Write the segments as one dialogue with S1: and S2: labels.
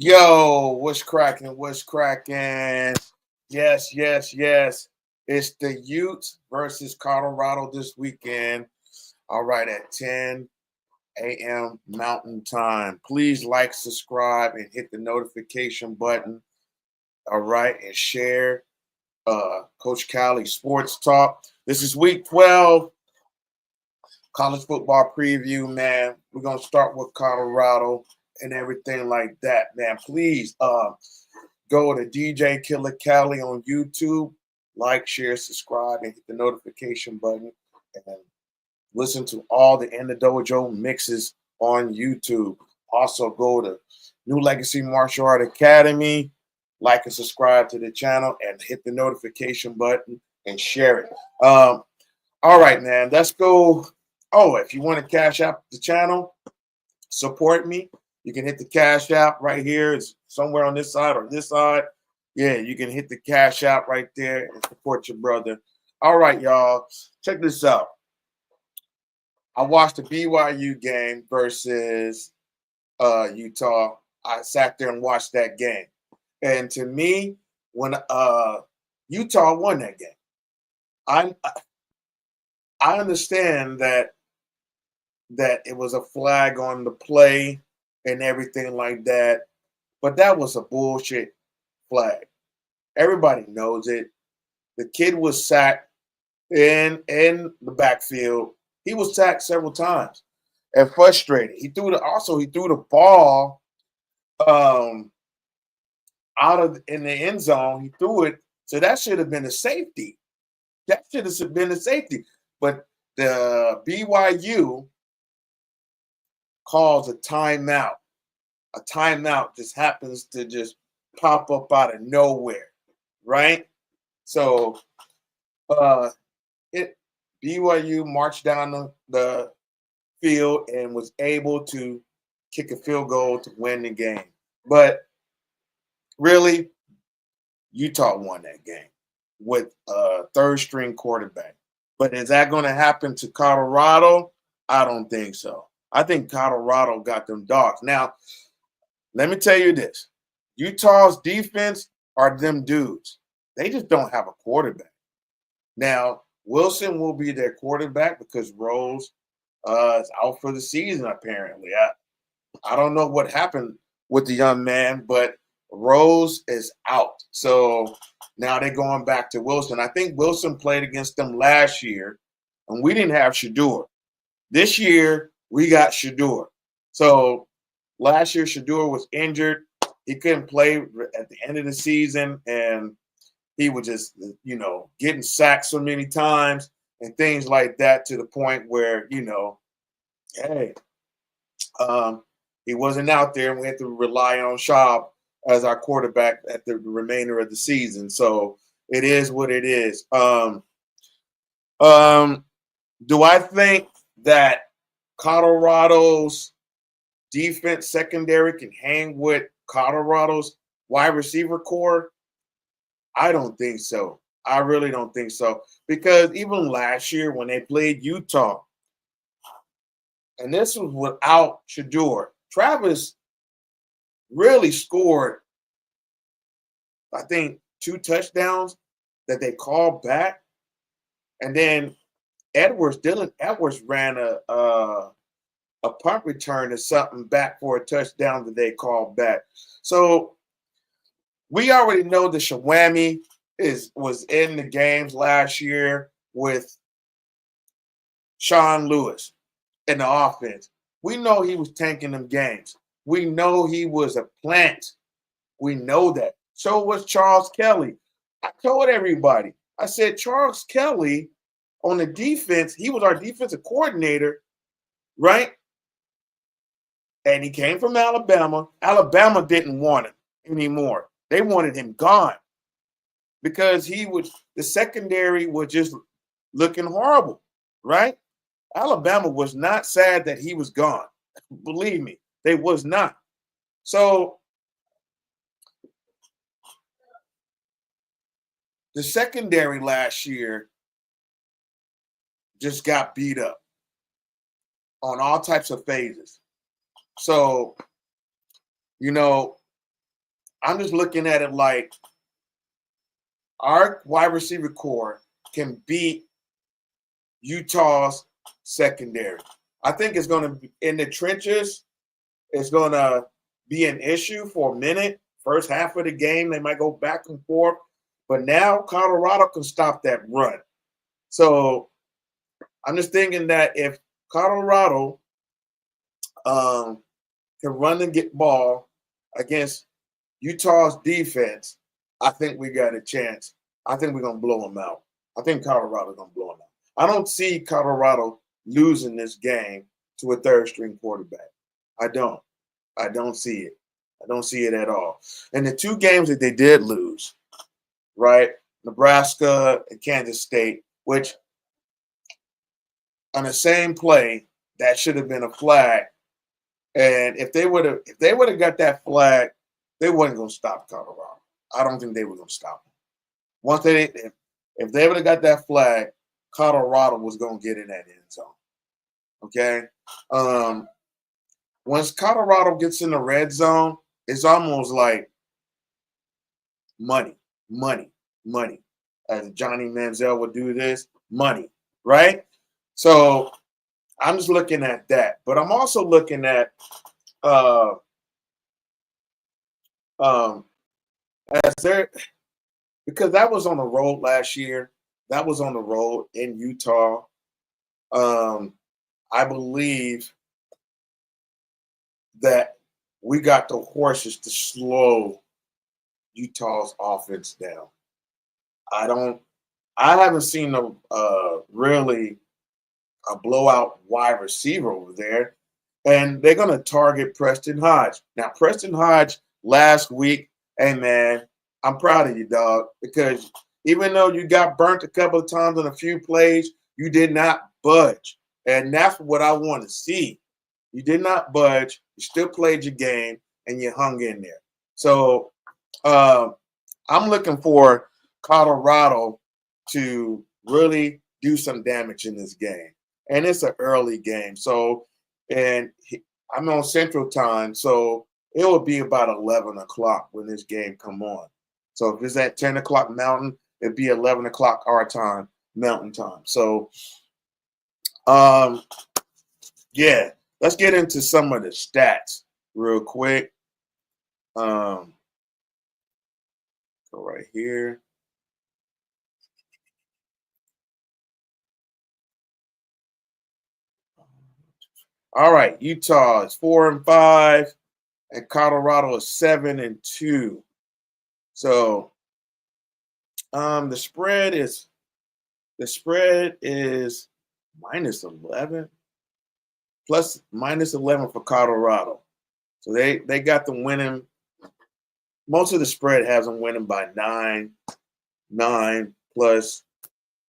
S1: Yo, what's cracking? What's cracking? Yes, yes, yes. It's the Utes versus Colorado this weekend. All right, at 10 a.m. Mountain Time. Please like, subscribe, and hit the notification button. All right, and share Coach Cali Sports Talk. This is week 12, college football preview, man. We're gonna start with Colorado and everything like that, man. Please go to DJ Killer Cali on YouTube, like, share, subscribe, and hit the notification button. And listen to all the In the Dojo mixes on YouTube. Also, go to New Legacy Martial Art Academy, like and subscribe to the channel, and hit the notification button and share it. All right, man, let's go. Oh, if you want to cash out the channel, support me. You can hit the cash app right here. It's somewhere on this side or this side. Yeah, you can hit the cash app right there and support your brother. All right, y'all. Check this out. I watched the BYU game versus Utah. I sat there and watched that game. And to me, when Utah won that game, I I understand that it was a flag on the play and everything like that. But that was a bullshit flag. Everybody knows it. The kid was sacked in the backfield. He was sacked several times and frustrated. He threw the ball um, out of in the end zone. He threw it, so that should have been a safety. That should have been a safety. But the BYU calls a timeout. A timeout just happens to just pop up out of nowhere, right? So it BYU marched down the field and was able to kick a field goal to win the game. But really, Utah won that game with a third string quarterback. But is that going to happen to Colorado? I don't think so. I think Colorado got them dogs. Now, let me tell you this. Utah's defense are them dudes. They just don't have a quarterback. Now, Wilson will be their quarterback because Rose is out for the season, apparently. I don't know what happened with the young man, but Rose is out. So now they're going back to Wilson. I think Wilson played against them last year, and we didn't have Shador. This year, we got Shador. So last year, Shador was injured. He couldn't play at the end of the season, and he was just, getting sacked so many times and things like that to the point where, hey, he wasn't out there, and we had to rely on Schaub as our quarterback at the remainder of the season. So it is what it is. Um, do I think that Colorado's defense secondary can hang with Colorado's wide receiver core? I don't think so. I really don't think so. Because even last year when they played Utah, and this was without Shador, Travis really scored, I think, 2 touchdowns that they called back. And then Dylan Edwards ran a punt return or something back for a touchdown that they called back. So we already know the Shawami was in the games last year with Sean Lewis in the offense. We know he was tanking them games. We know he was a plant. We know that. So was Charles Kelly. I told everybody, I said, Charles Kelly on the defense, he was our defensive coordinator, right? And he came from Alabama. Alabama didn't want him anymore. They wanted him gone because the secondary was just looking horrible, right? Alabama was not sad that he was gone. Believe me, they was not. So the secondary last year just got beat up on all types of phases. So, I'm just looking at it like our wide receiver core can beat Utah's secondary. I think it's going to be in the trenches. It's going to be an issue for a minute. First half of the game, they might go back and forth. But now Colorado can stop that run. So I'm just thinking that if Colorado can run and get ball against Utah's defense, I think we got a chance. I think we're going to blow them out. I think Colorado's going to blow them out. I don't see Colorado losing this game to a third-string quarterback. I don't. I don't see it. I don't see it at all. And the two games that they did lose, right, Nebraska and Kansas State, which on the same play, that should have been a flag. And if they would have got that flag, they wasn't going to stop Colorado. I don't think they were going to stop them. Once if they would have got that flag, Colorado was going to get in that end zone. Okay. Once Colorado gets in the red zone, it's almost like money. As Johnny Manziel would do this, money, right? So I'm just looking at that. But I'm also looking at as there, because that was on the road last year. That was on the road in Utah. I believe that we got the horses to slow Utah's offense down. I haven't seen really a blowout wide receiver over there. And they're going to target Preston Hodge. Now, Preston Hodge last week, hey, man, I'm proud of you, dog, because even though you got burnt a couple of times on a few plays, you did not budge. And that's what I want to see. You did not budge. You still played your game, and you hung in there. So I'm looking for Colorado to really do some damage in this game. And it's an early game. So, and I'm on Central Time, so it will be about 11 o'clock when this game come on. So if it's at 10 o'clock Mountain, it'd be 11 o'clock our time, Mountain Time. So, yeah, let's get into some of the stats real quick. Go right here. All right, Utah is 4-5, and Colorado is 7-2. So, the spread is -11, plus -11 for Colorado. So they got them winning. Most of the spread has them winning by 9 plus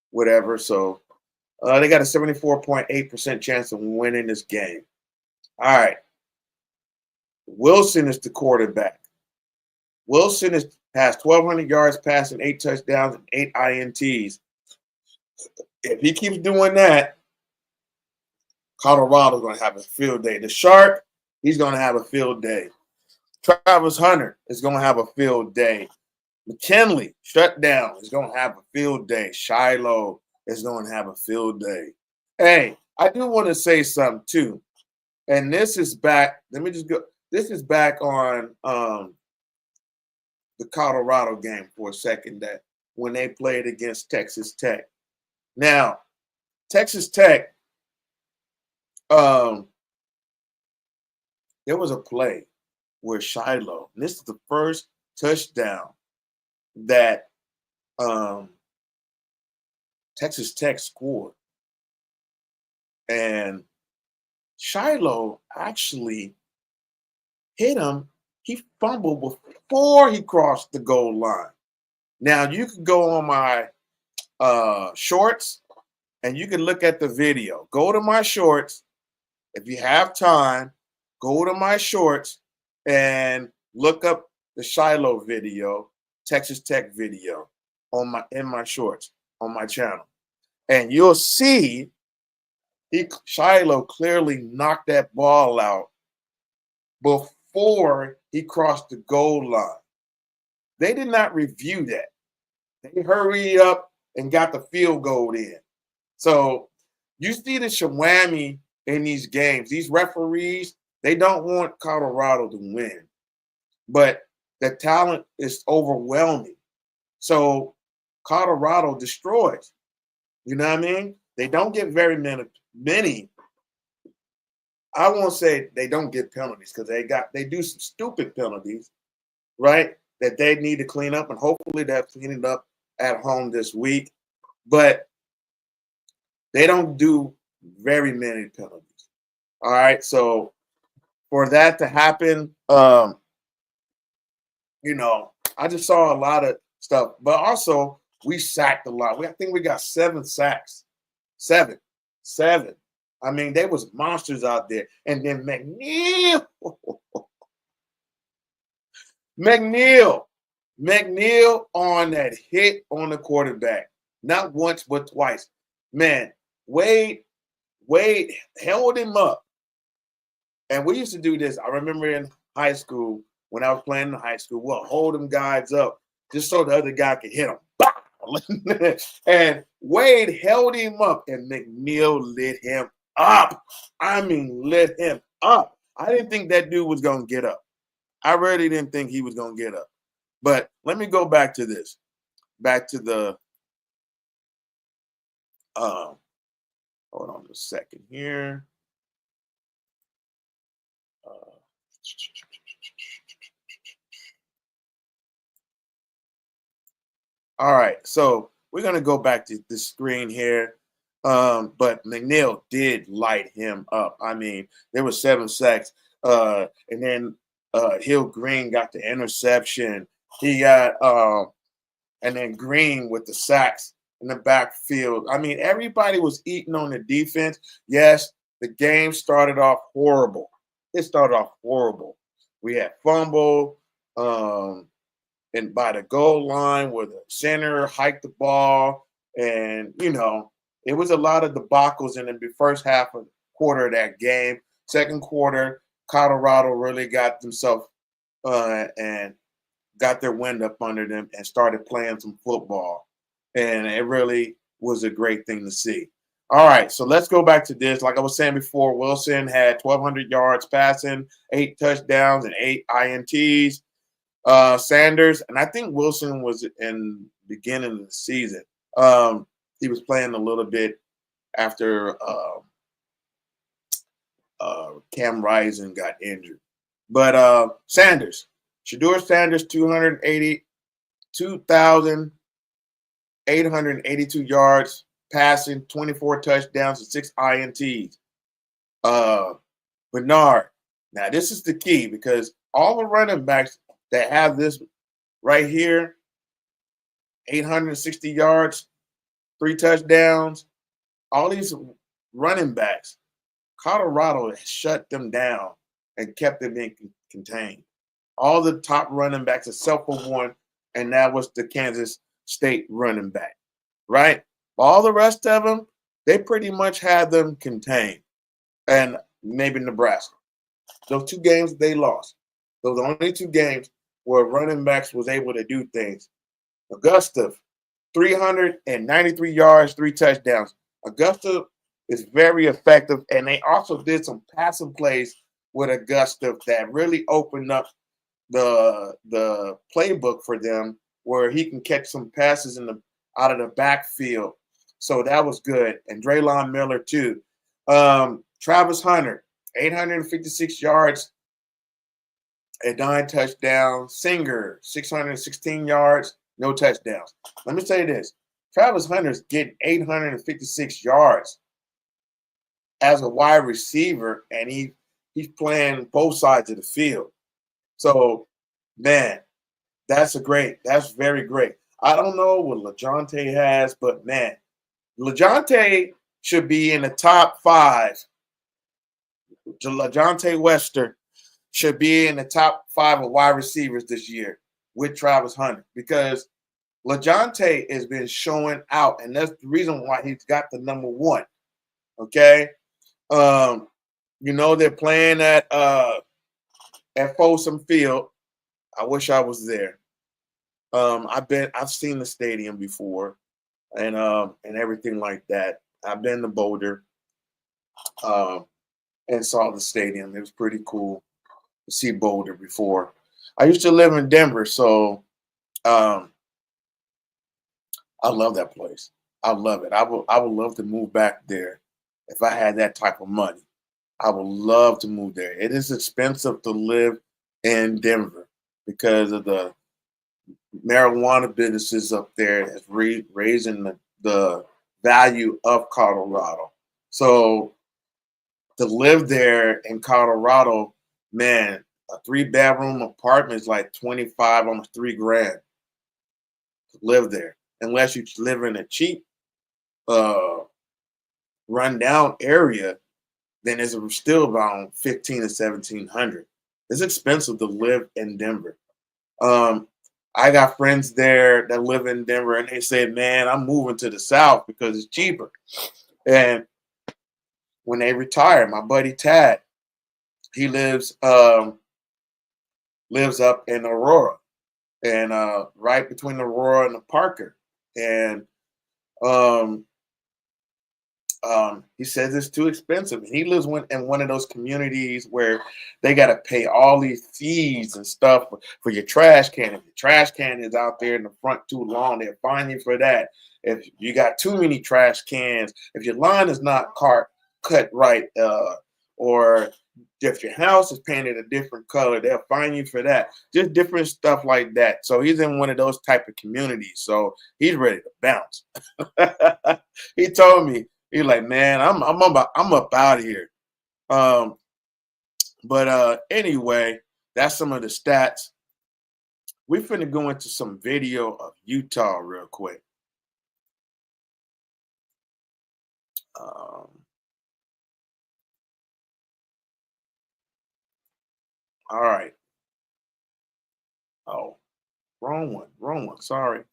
S1: whatever. So they got a 74.8% chance of winning this game. All right. Wilson is the quarterback. Wilson has 1,200 yards passing, 8 touchdowns, and 8 INTs. If he keeps doing that, Colorado's going to have a field day. The Shark, he's going to have a field day. Travis Hunter is going to have a field day. McKinley, shut down, is going to have a field day. Shiloh is going to have a field day. Hey, I do want to say something too. And this is back. Let me just go. This is back on the Colorado game for a second, that when they played against Texas Tech. Now, Texas Tech, there was a play where Shiloh, and this is the first touchdown that Texas Tech scored. And Shiloh actually hit him. He fumbled before he crossed the goal line. Now, you could go on my shorts and you can look at the video. Go to my shorts. If you have time, go to my shorts and look up the Shiloh video, Texas Tech video in my shorts on my channel. And you'll see Shiloh clearly knocked that ball out before he crossed the goal line. They did not review that. They hurried up and got the field goal in. So you see the shawami in these games. These referees, they don't want Colorado to win, but the talent is overwhelming. So Colorado destroys. You know what I mean? They don't get very many. I won't say they don't get penalties because they do some stupid penalties, right? That they need to clean up, and hopefully they'll clean it up at home this week. But they don't do very many penalties. All right. So for that to happen, I just saw a lot of stuff. But also we sacked a lot. I think we got 7 sacks. Seven. I mean, they was monsters out there. And then McNeil on that hit on the quarterback. Not once, but twice. Man, Wade held him up. And we used to do this. I remember in high school, when I was playing in high school, we'll hold them guys up just so the other guy could hit them. And Wade held him up, and McNeil lit him up. I mean, lit him up. I didn't think that dude was going to get up. I really didn't think he was going to get up. But let me go back to this. Back to the hold on a second here. All right, so we're going to go back to the screen here. But McNeil did light him up. I mean, there was 7 sacks. And then Hill Green got the interception. He got and then Green with the sacks in the backfield. I mean, everybody was eating on the defense. Yes, the game started off horrible. It started off horrible. We had fumble and by the goal line where the center hiked the ball. And, it was a lot of debacles in the first half of quarter of that game. Second quarter, Colorado really got themselves and got their wind up under them and started playing some football. And it really was a great thing to see. All right, so let's go back to this. Like I was saying before, Wilson had 1,200 yards passing, 8 touchdowns, and 8 INTs. Sanders, and I think Wilson was in the beginning of the season. He was playing a little bit after Cam Rising got injured. But Shedeur Sanders, 282,882 yards passing, 24 touchdowns, and 6 INTs. Bernard. Now, this is the key because all the running backs that have this right here, 860 yards, 3 touchdowns, all these running backs, Colorado shut them down and kept them contained. All the top running backs except for one, and that was the Kansas State running back, right? All the rest of them, they pretty much had them contained, and maybe Nebraska. Those 2 games they lost. Those are the only 2 games where running backs was able to do things. Augusta, 393 yards, 3 touchdowns. Augusta is very effective, and they also did some passing plays with Augusta that really opened up the playbook for them, where he can catch some passes out of the backfield. So that was good. And Draylon Miller too. Travis Hunter, 856 yards and 9 touchdowns. Singer, 616 yards, no touchdowns. Let me tell you this. Travis Hunter's getting 856 yards as a wide receiver, and he's playing both sides of the field. So, man, that's very great. I don't know what LaJohntay has, but, man, LaJohntay should be in the top 5. LaJohntay Wester should be in the top 5 of wide receivers this year with Travis Hunter because LaJohntay has been showing out, and that's the reason why he's got the number 1. Okay? They're playing at Folsom Field. I wish I was there. I've seen the stadium before and everything like that. I've been to Boulder um, and saw the stadium. It was pretty cool to see Boulder before. I used to live in Denver, so um, I love that place. I love it. I would love to move back there if I had that type of money. I would love to move there. It is expensive to live in Denver because of the marijuana businesses up there is raising the value of Colorado. So to live there in Colorado, man, a 3 bedroom apartment is like 25, almost 3 grand to live there. Unless you live in a cheap, uh, rundown area, then it's still around 15 to 1700. It's expensive to live in Denver. Um, I got friends there that live in Denver, and they said, "Man, I'm moving to the South because it's cheaper." And when they retire, my buddy Tad, he lives up in Aurora, and right between Aurora and the Parker, and um, he says it's too expensive. And he lives in one of those communities where they got to pay all these fees and stuff for your trash can. If your trash can is out there in the front too long, they'll fine you for that. If you got too many trash cans, if your line is not cut right, or if your house is painted a different color, they'll fine you for that. Just different stuff like that. So he's in one of those type of communities. So he's ready to bounce. He told me, he's like, man, I'm up out of here. Um, but anyway, that's some of the stats. We finna go into some video of Utah real quick. Um, all right. Oh, wrong one. Wrong one. Sorry. Let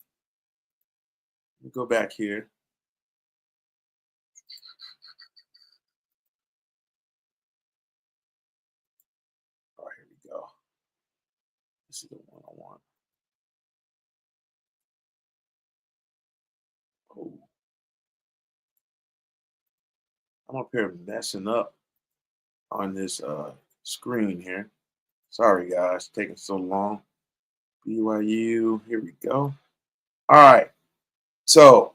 S1: me go back here. All right, here we go. This is the one I want. Oh, I'm up here messing up on this screen here. Sorry guys, taking so long. BYU, here we go. All right. So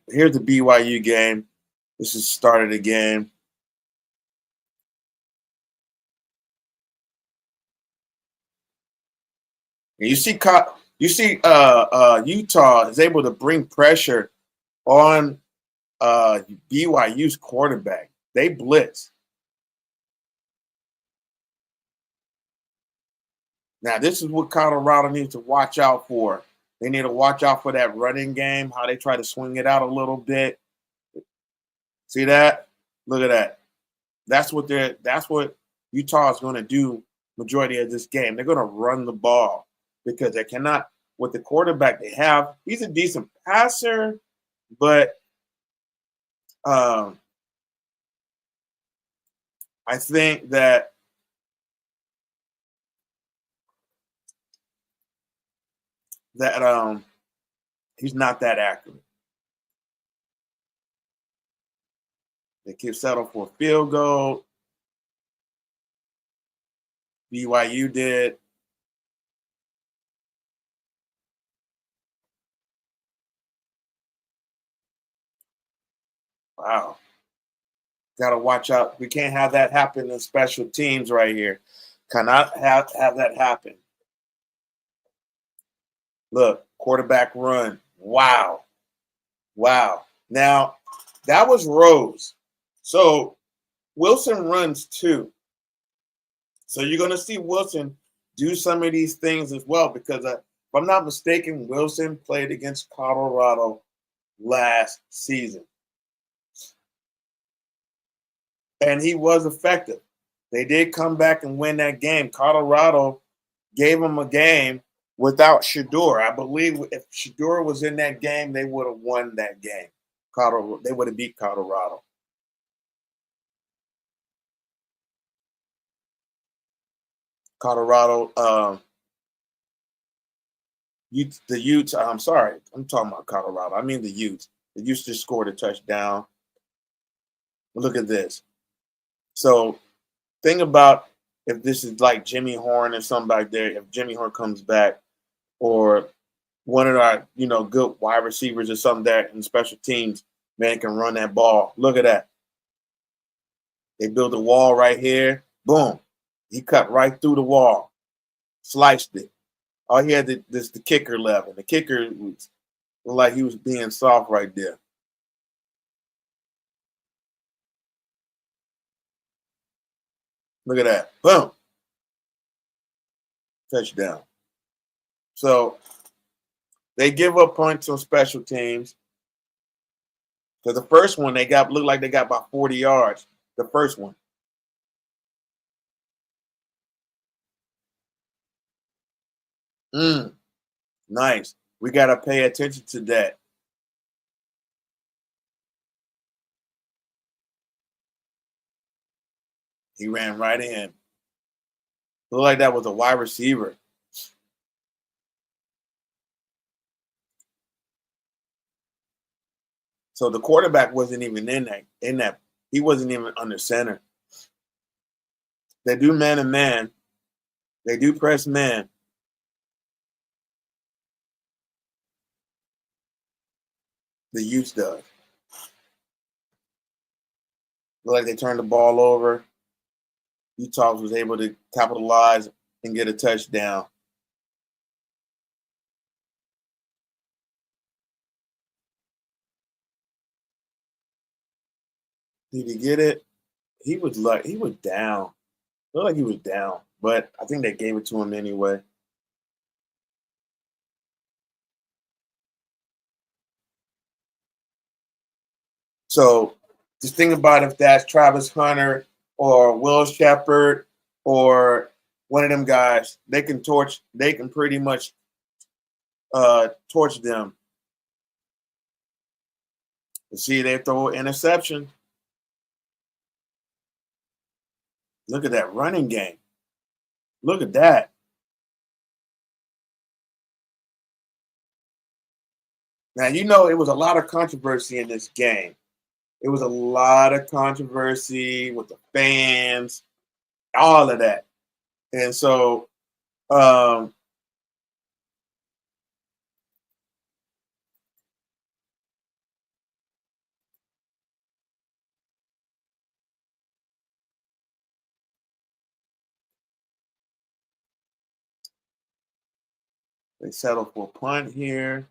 S1: here's the BYU game. This is the start of the game. And Utah is able to bring pressure on BYU's quarterback. They blitz. Now, this is what Colorado needs to watch out for. They need to watch out for that running game, how they try to swing it out a little bit. See that? Look at that. That's what Utah is going to do majority of this game. They're going to run the ball because they cannot with the quarterback they have. He's a decent passer, but um, I think that he's not that accurate. They keep settling for a field goal. BYU did. Wow. Got to watch out. We can't have that happen in special teams right here. Cannot have that happen. Look, quarterback run. Wow. Wow. Now, that was Rose. So Wilson runs too. So you're going to see Wilson do some of these things as well because if I'm not mistaken, Wilson played against Colorado last season. And he was effective. They did come back and win that game. Colorado gave them a game without Shedeur. I believe if Shedeur was in that game, they would have won that game. Colorado, they would have beat Colorado. Colorado The Utes. I'm sorry, I'm talking about Colorado. I mean the Utes. The Utes just scored a touchdown. Look at this. So think about if this is like Jimmy Horn or somebody there. If Jimmy Horn comes back, or one of our good wide receivers or something there in special teams, man, can run that ball. Look at that. They built a wall right here. Boom. He cut right through the wall, sliced it. All he had this the kicker left, and the kicker was like he was being soft right there. Look at that. Boom. Touchdown. So they give up points on special teams. Because the first one looked like they got about 40 yards. The first one. Nice. We got to pay attention to that. He ran right in. Looked like that was a wide receiver. So the quarterback wasn't even in that. He wasn't even under center. They do man to man. They do press man. The Utes does. Look like they turned the ball over. Utah was able to capitalize and get a touchdown. Did he get it? He was down. Looked like he was down, but I think they gave it to him anyway. So just think about if that's Travis Hunter or Will Shepard or one of them guys, they can pretty much torch them. You see, they throw an interception. Look at that running game. Look at that. Now, it was a lot of controversy in this game. It was a lot of controversy with the fans, all of that. And so they settled for a punt here.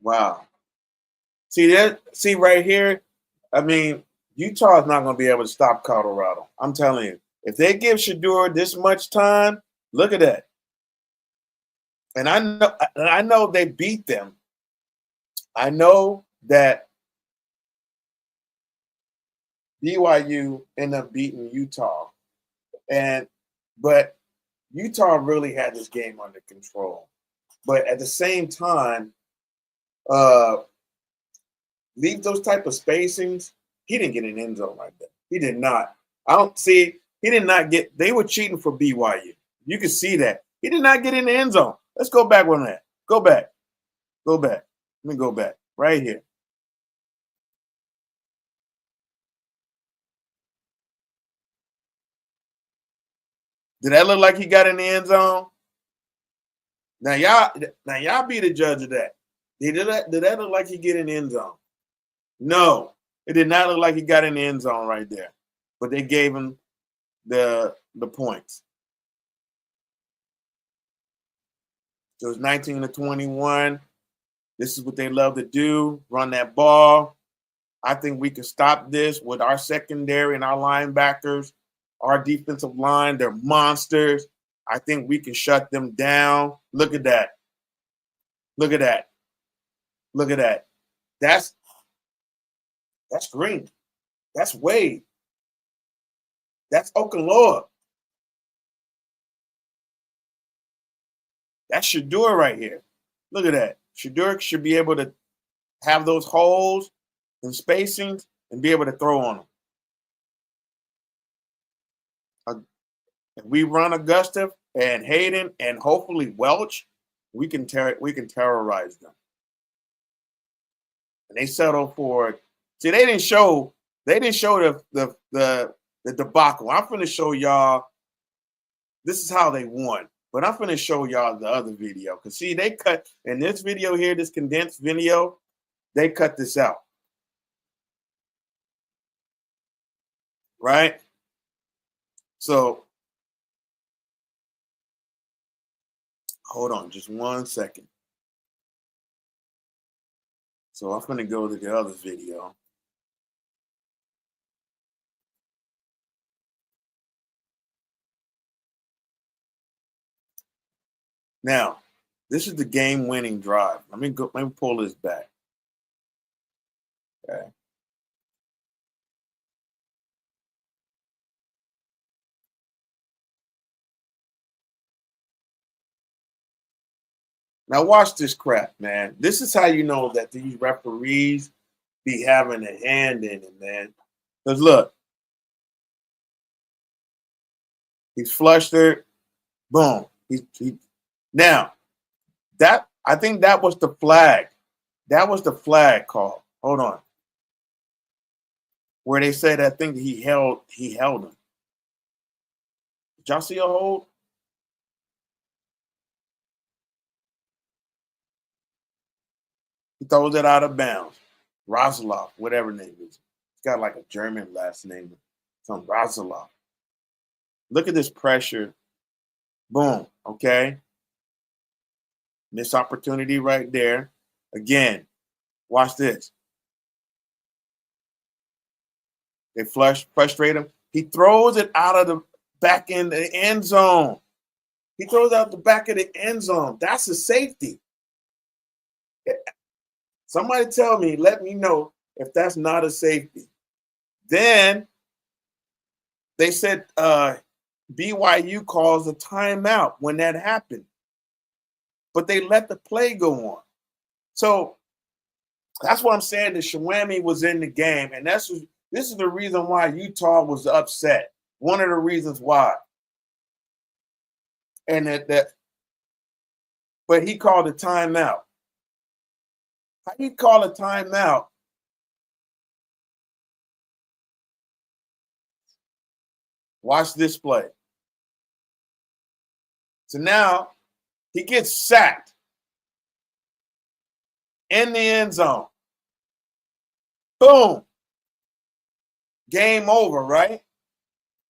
S1: Wow. See right here. I mean, Utah is not going to be able to stop Colorado. I'm telling you. If they give Shedeur this much time, look at that. And I know they beat them. I know that BYU ended up beating Utah, but Utah really had this game under control. But at the same time, leave those type of spacings. He didn't get an end zone like that. He did not. I don't see. He did not get. They were cheating for BYU. You can see that he did not get in the end zone. Let's go back on that. Go back. Go back. Let me go back right here. Did that look like he got in the end zone? Now y'all be the judge of that. Did that look like he get in the end zone? No, it did not look like he got in the end zone right there. But they gave him the points. So it's 19-21. This is what they love to do, run that ball. I think we can stop this with our secondary and our linebackers, our defensive line. They're monsters. I think we can shut them down. Look at that. Look at that. Look at that. That's Green. That's Wade. That's Okunloa. That's Shedeur right here. Look at that. Shedeur should be able to have those holes and spacings and be able to throw on them. If we run Augusta and Hayden and hopefully Welch, we can terrorize them. And they settle for. See, they didn't show the debacle. I'm going to show y'all. This is how they won. But I'm going to show y'all the other video. Because, see, they cut in this video here, this condensed video, they cut this out. Right? So, hold on just 1 second. So I'm going to go to the other video. Now, this is the game-winning drive. Let me pull this back. Okay. Now watch this crap, man. This is how you know that these referees be having a hand in it, man. Because look, he's flustered. Boom. Now, that I think that was the flag. That was the flag call. Hold on. Where they said I think he held him. Did y'all see a hold? He throws it out of bounds. Roselov, whatever name is. He's got like a German last name. Some Roselov. Look at this pressure. Boom. Okay. Missed opportunity right there. Again, watch this. They frustrate him. He throws it out of the back end of the end zone. He throws out the back of the end zone. That's a safety. Somebody tell me, let me know if that's not a safety. Then they said BYU calls a timeout when that happened. But they let the play go on. So that's what I'm saying. The Shawami was in the game. And this is the reason why Utah was upset. One of the reasons why. And but he called a timeout. How do you call a timeout? Watch this play. So now he gets sacked in the end zone. Boom. Game over, right?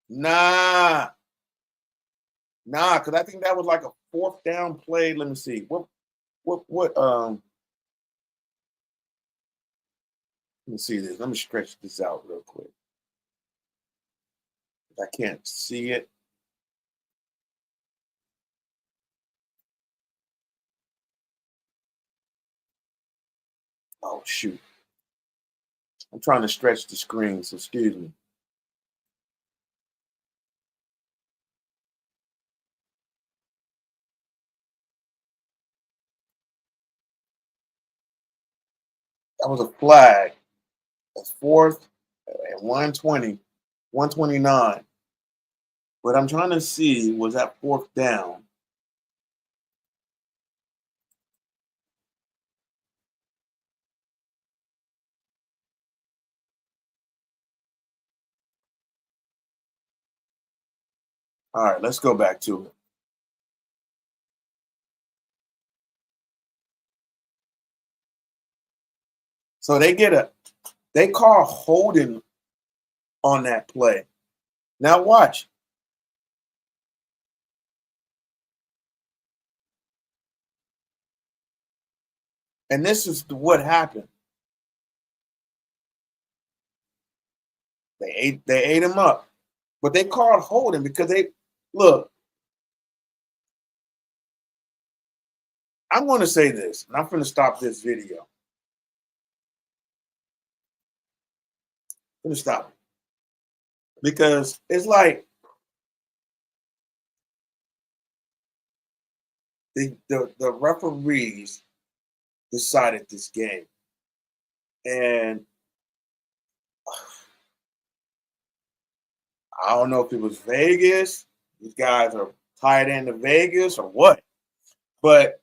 S1: Nah, because I think that was like a fourth down play. Let me see. Let me see this. Let me stretch this out real quick. I can't see it. Oh, shoot. I'm trying to stretch the screen, so excuse me. That was a flag. That's fourth at 120, 129. But I'm trying to see, was that fourth down? All right, let's go back to it. So they call holding on that play. Now watch. And this is what happened. They ate him up. But they called holding because look. I'm going to say this, and I'm going to stop this video. Let me stop it. Because it's like the referees decided this game. And I don't know if it was Vegas. These guys are tied into Vegas or what. But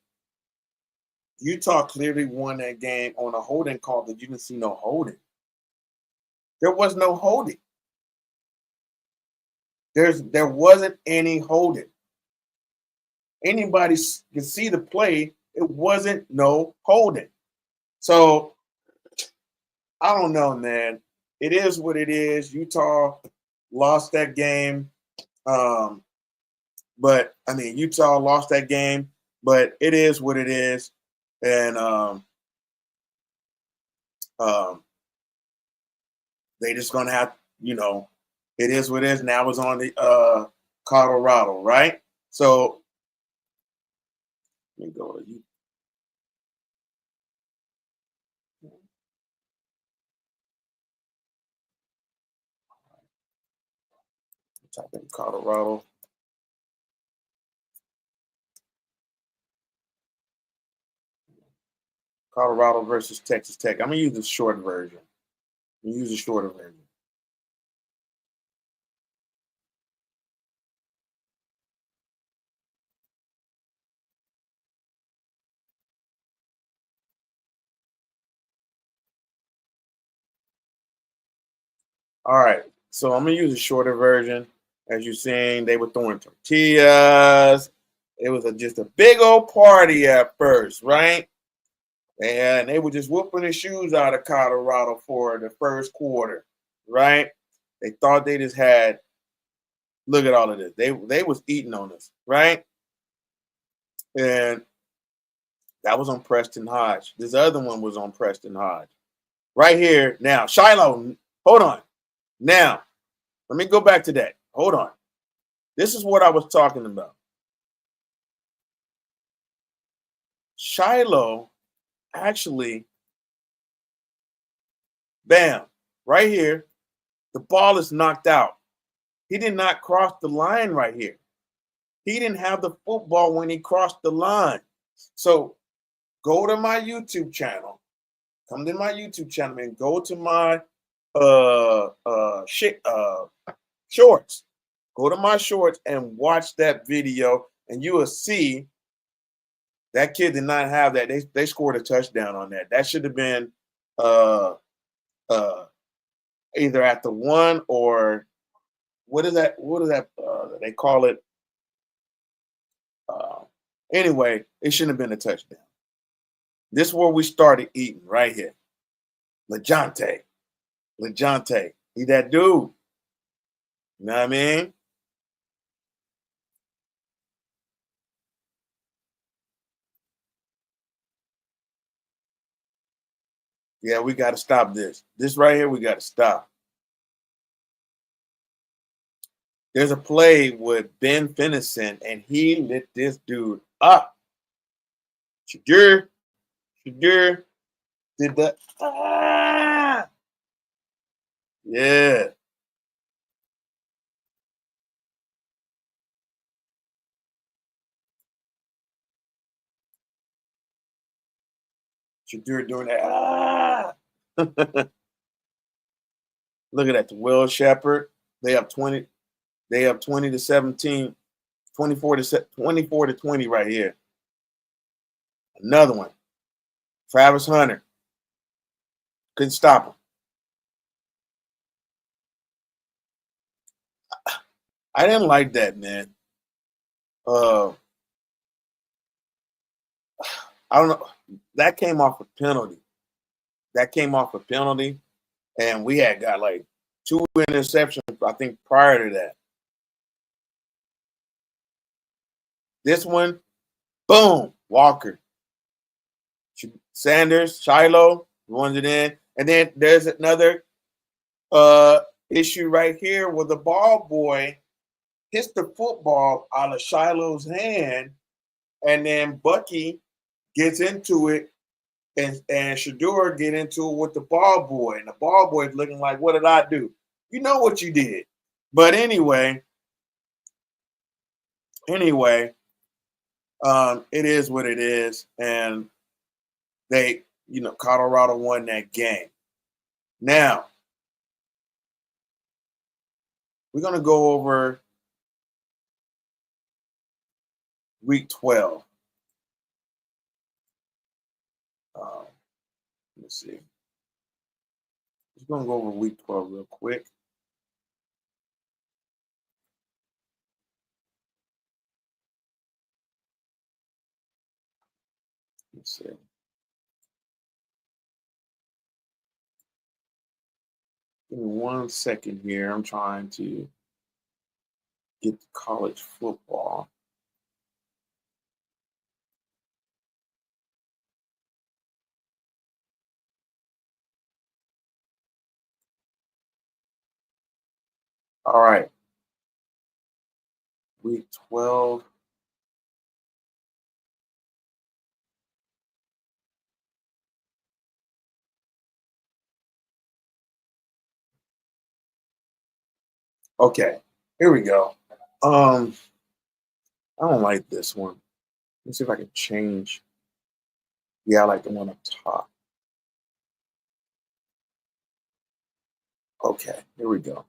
S1: Utah clearly won that game on a holding call that you didn't see no holding. There was no holding. There wasn't any holding. Anybody can see the play. It wasn't no holding. So I don't know, man. It is what it is. Utah lost that game. But I mean, Utah lost that game, but it is what it is. And they just gonna have, it is what it is. Now it's on the Colorado, right? So let me go to you. Type in Colorado. Colorado versus Texas Tech. I'm gonna use the short version. Use the shorter version. All right. So I'm gonna use a shorter version. As you're seeing, they were throwing tortillas. It was just a big old party at first, right? And they were just whooping the shoes out of Colorado for the first quarter, right? They thought they just had. Look at all of this. They was eating on us, right? And that was on Preston Hodge. This other one was on Preston Hodge. Right here now, Shiloh. Hold on. Now, let me go back to that. Hold on. This is what I was talking about. Shiloh actually, bam, right here, the ball is knocked out. He did not cross the line right here. He didn't have the football when he crossed the line. So go to my YouTube channel. Come to my YouTube channel and go to my shorts. Go to my shorts and watch that video, and you will see that kid did not have that. They scored a touchdown on that. That should have been either at the one or what is that? What is that? They call it. Anyway, it shouldn't have been a touchdown. This is where we started eating right here. LeJohntay. He that dude. You know what I mean? Yeah, we got to stop this. This right here, we got to stop. There's a play with Ben Finneson, and he lit this dude up. Shadur did the yeah. Shadur doing that. Look at that. The Will Shepherd. They up 20. They up 20 to 17, 24 to 20 right here. Another one. Travis Hunter. Couldn't stop him. I didn't like that, man. I don't know. That came off a penalty. And we had got like 2 interceptions, I think, prior to that. This one, boom, Walker. Sanders, Shiloh runs it in. And then there's another issue right here where the ball boy hits the football out of Shiloh's hand, and then Bucky gets into it and Shador get into it with the ball boy, and the ball boy is looking like, "What did I do?" You know what you did. But anyway, it is what it is, and Colorado won that game. Now we're gonna go over week 12. Um, let's see. Just gonna go over week 12 real quick. Let's see. Give me 1 second here. I'm trying to get to college football. All right. Week 12. Okay, here we go. I don't like this one. Let's see if I can change. Yeah, I like the one up top. Okay, here we go.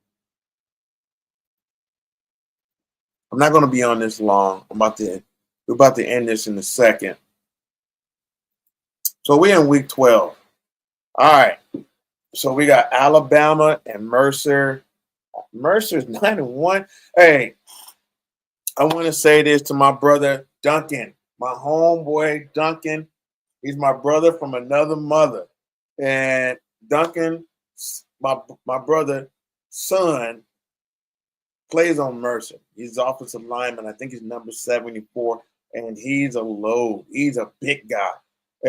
S1: I'm not going to be on this long. We're about to end this in a second. So we're in week 12. All right. So we got Alabama and Mercer. Mercer's 9-1. Hey, I want to say this to my brother Duncan, my homeboy Duncan. He's my brother from another mother. And Duncan, my brother, son, plays on Mercer. He's offensive lineman. I think he's number 74, and he's a load. He's a big guy.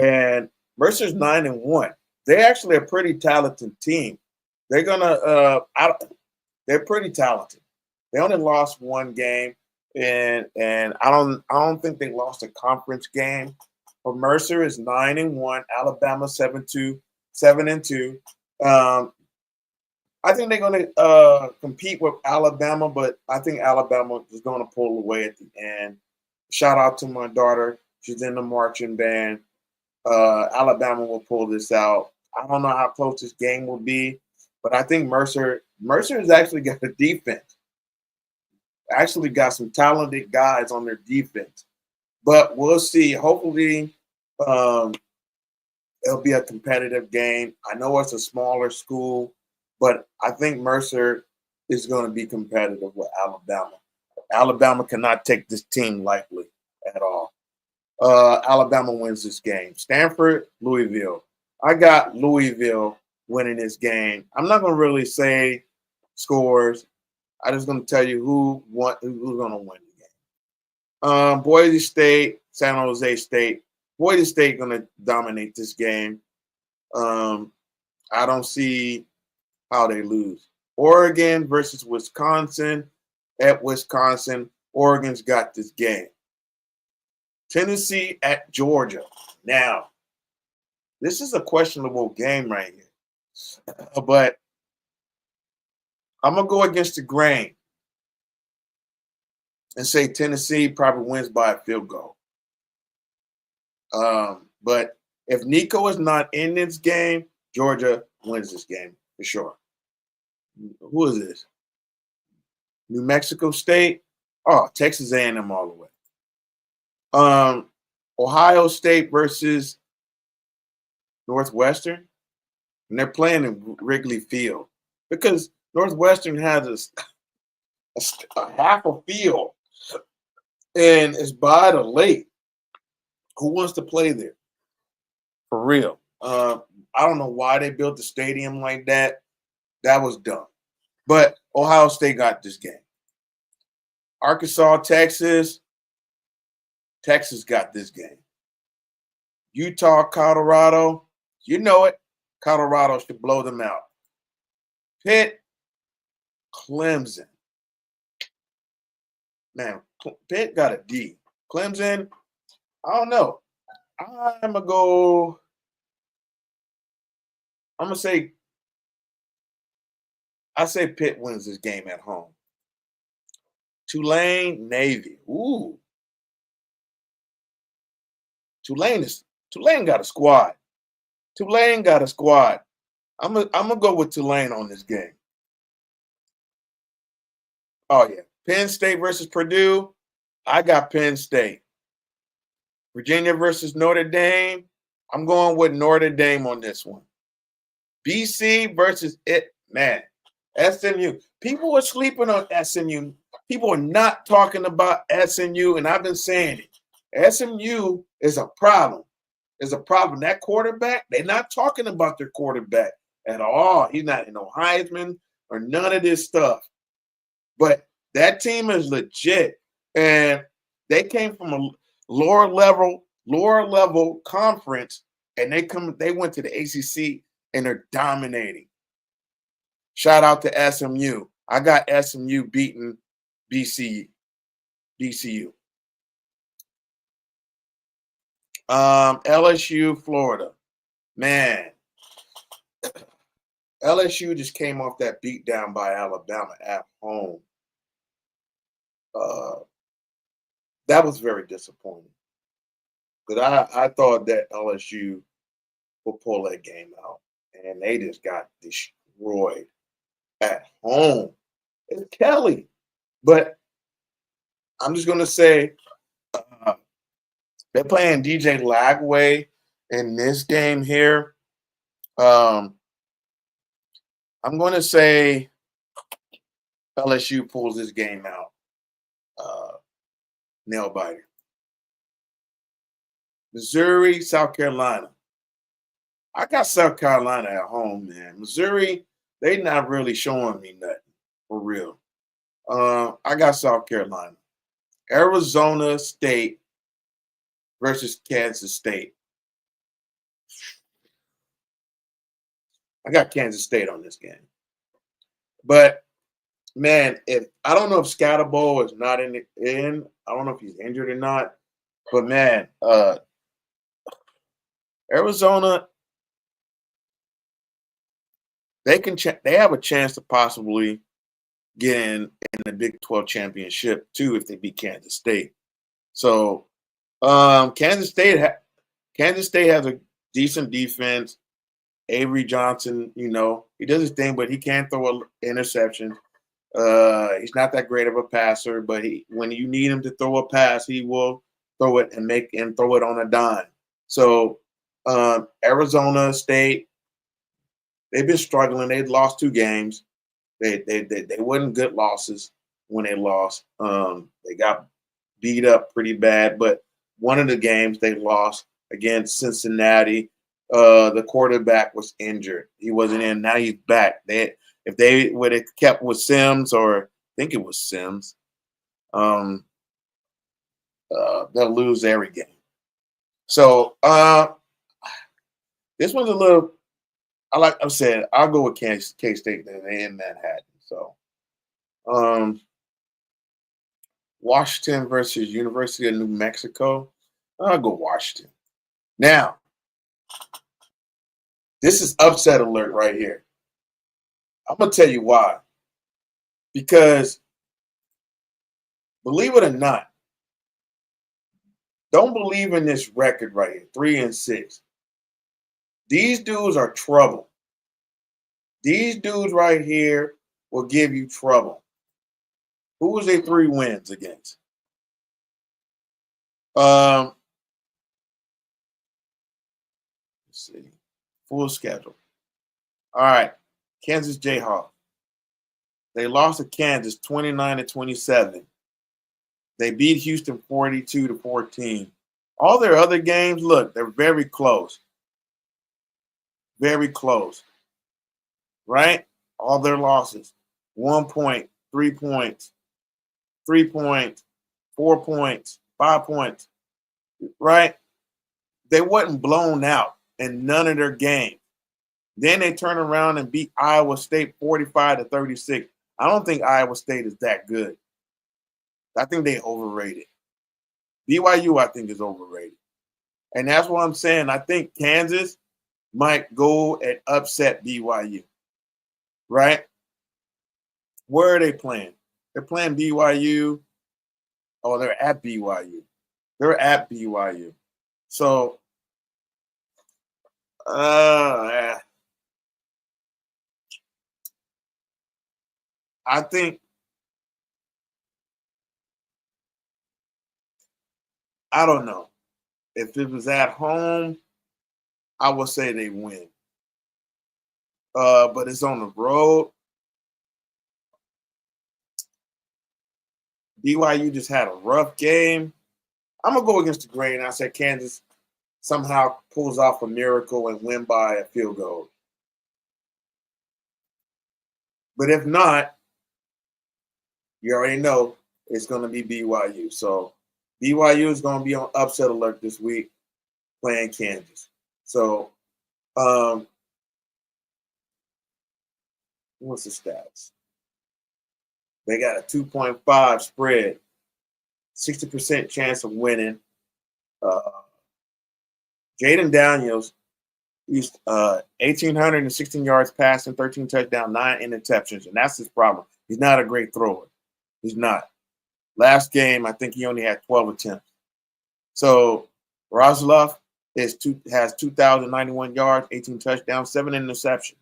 S1: And Mercer's 9-1. They're actually a pretty talented team. They're gonna they're pretty talented. They only lost one game, and I don't think they lost a conference game. But Mercer is 9-1. Alabama 7-2. I think they're going to compete with Alabama, but I think Alabama is going to pull away at the end. Shout out to my daughter; she's in the marching band. Alabama will pull this out. I don't know how close this game will be, but I think Mercer has actually got a defense. Actually, got some talented guys on their defense, but we'll see. Hopefully, um, it'll be a competitive game. I know it's a smaller school, but I think Mercer is going to be competitive with Alabama. Alabama cannot take this team lightly at all. Alabama wins this game. Stanford, Louisville. I got Louisville winning this game. I'm not going to really say scores. I'm just going to tell you who's going to win the game. Boise State, San Jose State. Boise State going to dominate this game. I don't see how they lose. Oregon versus Wisconsin. At Wisconsin, Oregon's got this game. Tennessee at Georgia. Now, this is a questionable game right here, but I'm going to go against the grain and say Tennessee probably wins by a field goal. But if Nico is not in this game, Georgia wins this game for sure. Who is this? New Mexico State? Oh, Texas A&M all the way. Ohio State versus Northwestern, and they're playing in Wrigley Field because Northwestern has a half a field and it's by the lake. Who wants to play there? For real. I don't know why they built the stadium like that. That was dumb. But Ohio State got this game. Arkansas, Texas. Texas got this game. Utah, Colorado. You know it. Colorado should blow them out. Pitt, Clemson. Man, Pitt got a D. Clemson, I don't know. I'm going to go I'm gonna say I say Pitt wins this game at home. Tulane, Navy. Ooh, Tulane got a squad. Tulane got a squad. I'm gonna go with Tulane on this game. Oh yeah, Penn State versus Purdue. I got Penn State. Virginia versus Notre Dame. I'm going with Notre Dame on this one. BC versus it, man. SMU. People are sleeping on SMU. People are not talking about SMU, and I've been saying it. SMU is a problem. Is a problem. That quarterback, they're not talking about their quarterback at all. He's not in no Heisman or none of this stuff. But that team is legit. And they came from a lower level conference, and they went to the ACC and they're dominating. Shout out to SMU. I got SMU beating BCU. LSU, Florida. Man, LSU just came off that beat down by Alabama at home. That was very disappointing. Because I thought that LSU would pull that game out. And they just got destroyed at home. It's Kelly. But I'm just going to say they're playing DJ Lagway in this game here. I'm going to say LSU pulls this game out. Nail biter. Missouri, South Carolina. I got South Carolina at home, man. Missouri, they not really showing me nothing for real. I got South Carolina. Arizona State versus Kansas State. I got Kansas State on this game. But man, I don't know if Scatterbo is not in. I don't know if he's injured or not. But man, Arizona, they have a chance to possibly get in the Big 12 championship too if they beat Kansas State. So Kansas State has a decent defense. Avery Johnson, he does his thing, but he can't throw an interception. He's not that great of a passer, but when you need him to throw a pass, he will throw it and throw it on a dime. So Arizona State, they've been struggling. They've lost 2 games. They wasn't good losses when they lost. They got beat up pretty bad, but one of the games they lost against Cincinnati, the quarterback was injured. He wasn't in. Now he's back. If they would have kept with Sims, or I think it was Sims, they'll lose every game. So this one's a little. Like I said, I'll go with K-State in Manhattan. So, Washington versus University of New Mexico. I'll go Washington. Now, this is upset alert right here. I'm going to tell you why. Because, believe it or not, don't believe in this record right here, 3-6. These dudes are trouble. These dudes right here will give you trouble. Who was their 3 wins against? Let's see. Full schedule. All right. Kansas Jayhawks. They lost to Kansas 29-27. They beat Houston 42-14. All their other games, look, they're very close. Very close. Right? All their losses. 1 point, 3 points, 3 points, 4 points, 5 points. Right? They wasn't blown out in none of their games. Then they turn around and beat Iowa State 45-36. I don't think Iowa State is that good. I think they overrated. BYU, I think, is overrated. And that's what I'm saying. I think Kansas, might go and upset BYU, right? Where are they playing? They're playing BYU. Oh, they're at BYU. They're at BYU. So, I think I don't know. If it was at home, I would say they win. But it's on the road. BYU just had a rough game. I'm gonna go against the grain. I said Kansas somehow pulls off a miracle and win by a field goal. But if not, you already know it's going to be BYU. So BYU is going to be on upset alert this week playing Kansas. So what's the stats? They got a 2.5 spread, 60% chance of winning. Jaden Daniels used 1,816 yards passing, 13 touchdowns, 9 interceptions, and that's his problem. He's not a great thrower. He's not. Last game, I think he only had 12 attempts. So Roslov has 2,091 yards, 18 touchdowns, 7 interceptions.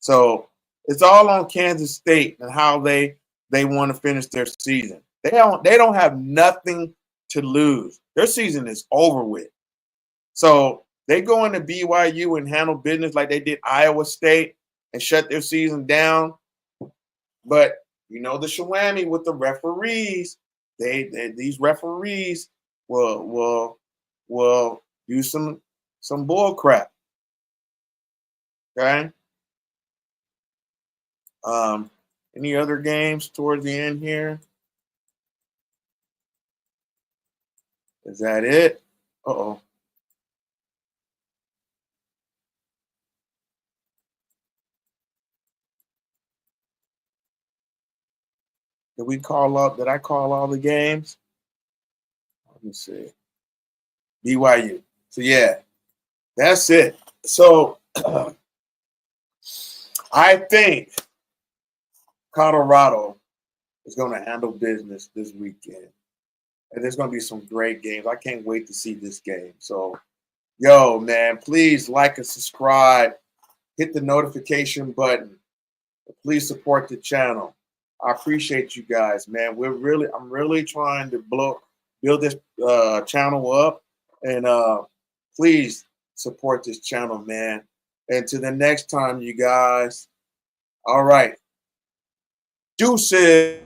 S1: So it's all on Kansas State and how they want to finish their season. They don't have nothing to lose. Their season is over with. So they go into BYU and handle business like they did Iowa State and shut their season down. But you know the shawami with the referees. These referees will do some bull crap. Okay. Any other games towards the end here? Is that it? Uh-oh. Did I call all the games? Let me see. BYU. So yeah, that's it. So I think Colorado is going to handle business this weekend. And there's going to be some great games. I can't wait to see this game. So, yo, man, please like and subscribe. Hit the notification button. Please support the channel. I appreciate you guys, man. I'm really trying to build this channel up. And please support this channel, man. And to the next time, you guys. All right. Deuces.